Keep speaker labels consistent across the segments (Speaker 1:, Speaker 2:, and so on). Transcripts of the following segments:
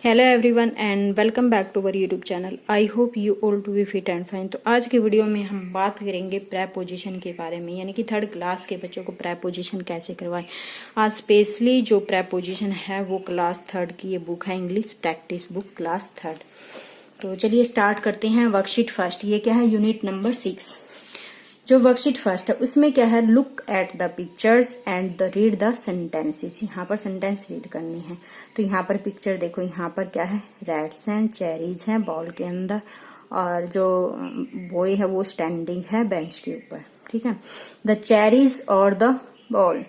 Speaker 1: Hello everyone and welcome back to our YouTube channel. I hope you all to be fit and fine. तो आज के video में हम बात करेंगे प्रेपोजिशन के बारे में, यानी कि थर्ड क्लास के बच्चों को प्रेपोजिशन कैसे करवाएं। आज स्पेशली जो प्रेपोजिशन है वो क्लास थर्ड की ये बुक है, English practice book class third. तो चलिए स्टार्ट करते हैं। वर्कशीट फर्स्ट, ये क्या है, यूनिट नंबर 6। जो वर्कशीट फर्स्ट है उसमें क्या है, look at the pictures and read the sentences. यहाँ पर सेंटेंस रीड करनी है। तो यहाँ पर पिक्चर देखो, यहाँ पर क्या है, रैट्स हैं, चेरीज हैं बॉल के अंदर, और जो बॉय है वो स्टैंडिंग है बेंच के ऊपर। ठीक है, द चेरीज और the ball,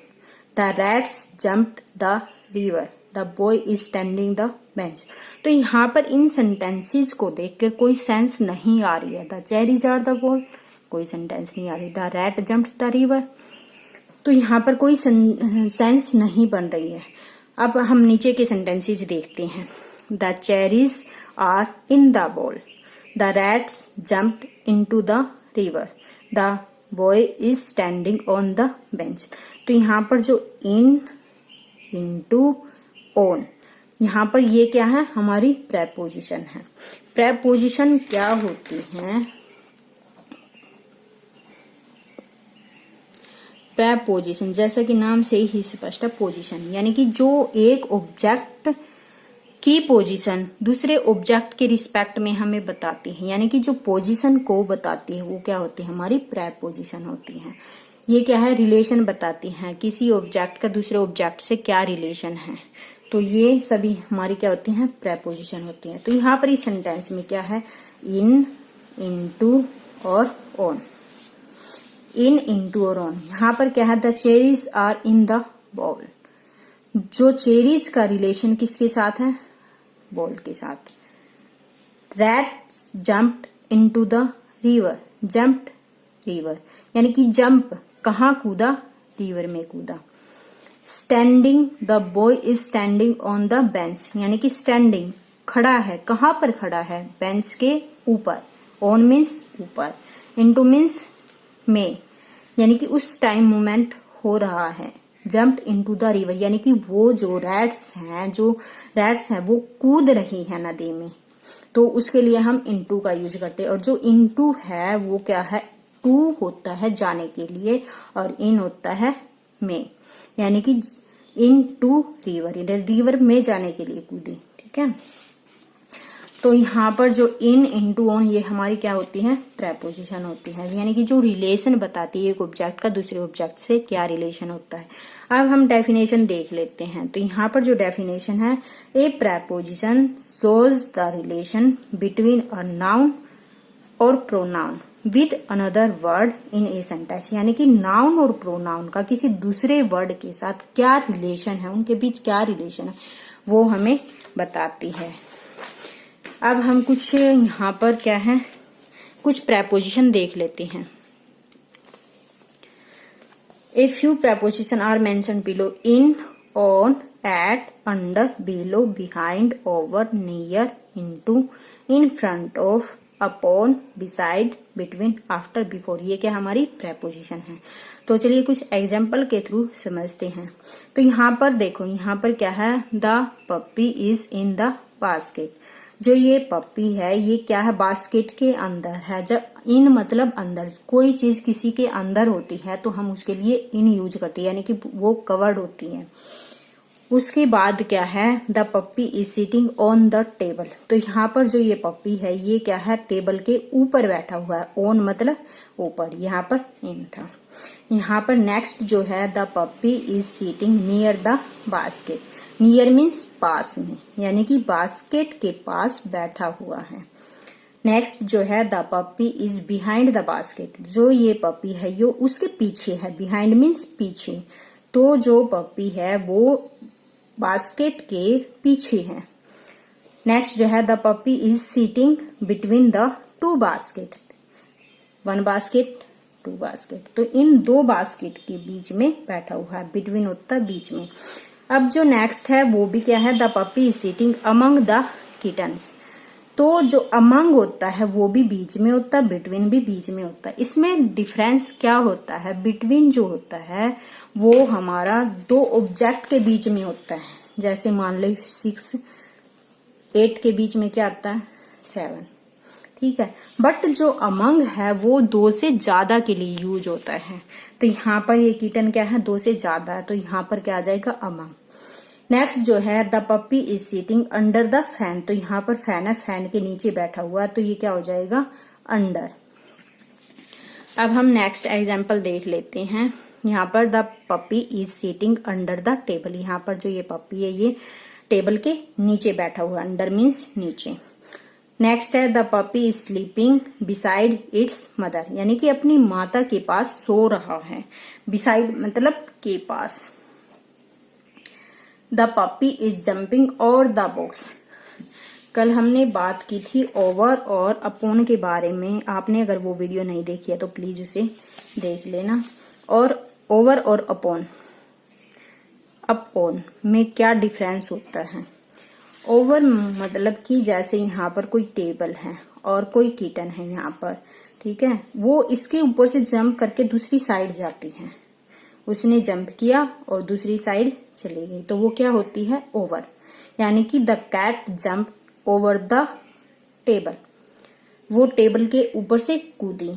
Speaker 1: the rats jumped the river, the boy is standing the bench. तो यहाँ पर इन सेंटेंसेस को देखकर कोई सेंस नहीं आ रही है। The cherries are the ball, कोई सेंटेंस नहीं आ रही। The rat jumped the river, तो यहाँ पर कोई सेंस नहीं बन रही है। अब हम नीचे के सेंटेंसेस देखते हैं। The cherries are in the ball, the rats jumped into the river, the boy is standing on the bench. तो यहाँ पर जो इन, इनटू, ऑन, यहाँ पर ये क्या है, हमारी प्रेपोजिशन है। प्रेपोजिशन क्या होती है? प्रेपोजिशन जैसा कि नाम से ही स्पष्ट है, पोजीशन, यानी कि जो एक ऑब्जेक्ट की पोजीशन दूसरे ऑब्जेक्ट के रिस्पेक्ट में हमें बताती है, यानी कि जो पोजीशन को बताती है वो क्या होती है, हमारी प्रेपोजिशन होती है। ये क्या है, रिलेशन बताती है, किसी ऑब्जेक्ट का दूसरे ऑब्जेक्ट से क्या रिलेशन है। तो ये सभी हमारी क्या होती हैं, प्रेपोजिशन होती है। तो यहाँ पर इस सेंटेंस में क्या है, इन, इनटू और ऑन। इन, इनटू और ऑन। यहाँ पर क्या है, the cherries are in the ball. जो चेरीज का रिलेशन किसके साथ है, बॉल के साथ। Rats jumped into the river, jumped river, यानी कि जंप कहाँ कूदा, रिवर में कूदा। Standing, the boy is standing on the bench, यानी कि स्टैंडिंग खड़ा है, कहाँ पर खड़ा है, बेंच के ऊपर। ऑन मीन्स ऊपर, इनटू मीन्स में, यानी कि उस टाइम मूवमेंट हो रहा है। जम्प्ड इनटू द रिवर, यानी कि वो जो रैट्स हैं वो कूद रही है नदी में, तो उसके लिए हम इनटू का यूज करते हैं। और जो इनटू है वो क्या है, टू होता है जाने के लिए और इन होता है में, यानी कि इन टू रिवर, रिवर में जाने के लिए कूदी। ठीक है, तो यहाँ पर जो इन, इनटू, ऑन, ये हमारी क्या होती है, प्रेपोजिशन होती है, यानी कि जो रिलेशन बताती है एक ऑब्जेक्ट का दूसरे ऑब्जेक्ट से क्या रिलेशन होता है। अब हम डेफिनेशन देख लेते हैं। तो यहाँ पर जो डेफिनेशन है, a preposition shows the relation between a noun और pronoun with another word in a sentence, यानी कि नाउन और प्रोनाउन का किसी दूसरे वर्ड के साथ क्या रिलेशन है, उनके बीच क्या रिलेशन है, वो हमें बताती है। अब हम कुछ यहाँ पर क्या है, कुछ प्रेपोजिशन देख लेते हैं। A few preposition are mentioned below, in, on, at, under, below, behind, over, near, into, in front of, upon, beside, between, after, before. ये क्या हमारी प्रेपोजिशन है। तो चलिए कुछ एग्जाम्पल के थ्रू समझते हैं। तो यहाँ पर देखो, यहाँ पर क्या है, the puppy is in the basket. जो ये पप्पी है ये क्या है, बास्केट के अंदर है। जब इन मतलब अंदर, कोई चीज किसी के अंदर होती है तो हम उसके लिए इन यूज करते हैं, यानी कि वो कवर्ड होती है। उसके बाद क्या है, the puppy is sitting on the table. तो यहाँ पर जो ये पप्पी है ये क्या है, टेबल के ऊपर बैठा हुआ है। ऑन मतलब ऊपर, यहाँ पर इन था। यहाँ पर नेक्स्ट जो है, the puppy is sitting near the basket. Near means पास में, यानी कि बास्केट के पास बैठा हुआ है। नेक्स्ट जो है, the puppy is behind the basket. जो ये पप्पी है ये उसके पीछे है, बिहाइंड मीन्स पीछे। तो जो पप्पी है वो बास्केट के पीछे है। नेक्स्ट जो है, the puppy is sitting between the two basket. One basket, two basket, तो इन दो बास्केट के बीच में बैठा हुआ है। बिटवीन होता है बीच में। अब जो नेक्स्ट है वो भी क्या है, the puppy is sitting among the kittens. तो जो अमंग होता है वो भी बीच में होता है, बिटवीन भी बीच में होता है। इसमें डिफरेंस क्या होता है, बिटवीन जो होता है वो हमारा दो ऑब्जेक्ट के बीच में होता है। जैसे मान लो 6 8 के बीच में क्या आता है 7, ठीक है। बट जो अमंग है वो 2 से ज्यादा के लिए यूज होता है। तो यहाँ पर ये कीटन क्या है 2 से ज्यादा है, तो यहाँ पर क्या आ जाएगा अमंग। नेक्स्ट जो है the puppy is sitting under the fan, तो यहाँ पर फैन है, फैन के नीचे बैठा हुआ है, तो ये क्या हो जाएगा अंडर। अब हम नेक्स्ट एग्जाम्पल देख लेते हैं। यहाँ पर the puppy is sitting under the table, यहाँ पर जो ये पप्पी है ये टेबल के नीचे बैठा हुआ, अंडर मीन्स नीचे। नेक्स्ट है the puppy is sleeping beside its mother, यानी कि अपनी माता के पास सो रहा है। बिसाइड मतलब के पास। The puppy is jumping over the box, कल हमने बात की थी ओवर और अपॉन के बारे में, आपने अगर वो वीडियो नहीं देखी है तो प्लीज उसे देख लेना। और ओवर और अपॉन में क्या डिफरेंस होता है। ओवर मतलब कि जैसे यहाँ पर कोई टेबल है और कोई किटन है यहाँ पर, ठीक है, वो इसके ऊपर से जंप करके दूसरी साइड जाती है, उसने जंप किया और दूसरी साइड चली गई, तो वो क्या होती है ओवर। यानी कि the cat jump over the table, वो टेबल के ऊपर से कूदी।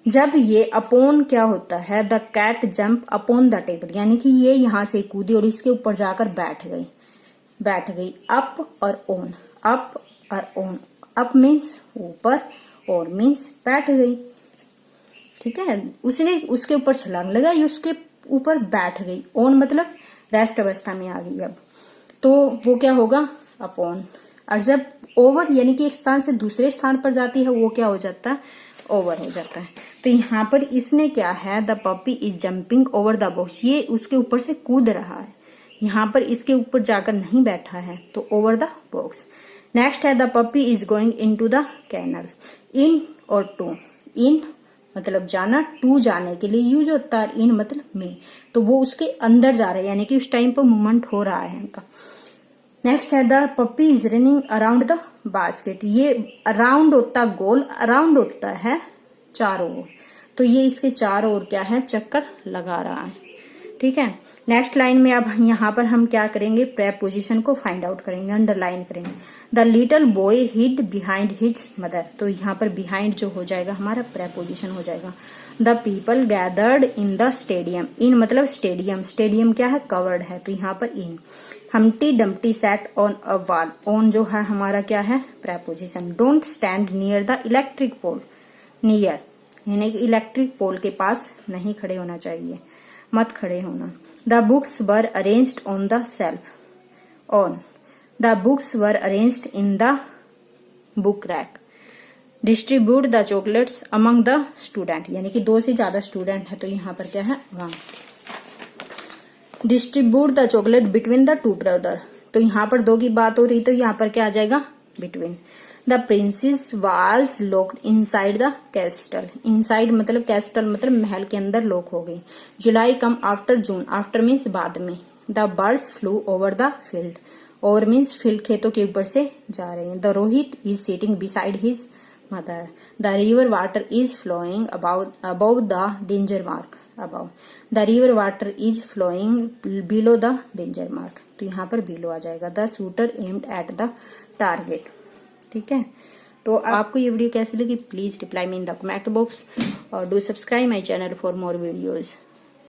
Speaker 1: जब ये अपॉन क्या होता है the cat jump upon the table, यानी कि ये यहां से कूदी और इसके ऊपर जाकर बैठ गई। अप और ऑन, अप और ऑन, अप मीन्स ऊपर, ऑन मीन्स बैठ गई, ठीक है। उसने उसके ऊपर छलांग लगाई, उसके ऊपर बैठ गई। ऑन मतलब रेस्ट अवस्था में आ गई अब, तो वो क्या होगा अपॉन। और जब ओवर यानी कि एक स्थान से दूसरे स्थान पर जाती है वो क्या हो जाता है ओवर हो जाता है। तो यहाँ पर इसने क्या है the puppy is jumping over the box, ये उसके ऊपर से कूद रहा है, यहाँ पर इसके ऊपर जाकर नहीं बैठा है, तो ओवर द बॉक्स। नेक्स्ट है the puppy is going into the canal. In और टू, इन मतलब जाना, टू जाने के लिए यूज होता है, इन मतलब में, तो वो उसके अंदर जा रहे हैं, यानी कि उस टाइम पर मूवमेंट हो रहा है इनका। नेक्स्ट है the puppy is running around the basket, ये अराउंड होता गोल, अराउंड होता है चारों ओर, तो ये इसके चारों ओर क्या है चक्कर लगा रहा है, ठीक है। नेक्स्ट लाइन में अब यहाँ पर हम क्या करेंगे प्रेपोजिशन को फाइंड आउट करेंगे, अंडरलाइन करेंगे। The little boy hid behind his mother, तो यहाँ पर बिहाइंड जो हो जाएगा हमारा प्रेपोजिशन हो जाएगा। The people gathered in the stadium, in मतलब स्टेडियम, स्टेडियम क्या है कवर्ड है, तो यहाँ पर in. Humpty Dumpty sat on a wall, on जो है हमारा क्या है preposition. Don't stand near the electric pole, near यानी कि इलेक्ट्रिक पोल के पास नहीं खड़े होना चाहिए, मत खड़े होना। The books were arranged on the shelf, on the books were arranged in the book rack. Distribute the chocolates among the student, यानी कि 2 से ज्यादा स्टूडेंट है, तो यहाँ पर क्या है among. Distribute the chocolate between the 2 brother, तो यहाँ पर 2 की बात हो रही, तो यहाँ पर क्या आ जाएगा between. The princess was locked inside the castle, inside मतलब कैस्टल मतलब महल के अंदर लॉक हो गई। July come after June, after means बाद में। The birds flew over the field, over means field खेतों के ऊपर से जा रहे हैं। The Rohit is sitting beside his mother, the river water is flowing about the danger mark, about the river water is flowing below the danger mark, तो यहाँ पर बिलो आ जाएगा। The shooter aimed at the target, ठीक है। तो आपको ये वीडियो कैसी लगी please reply me in the comment box और do subscribe my channel for more videos.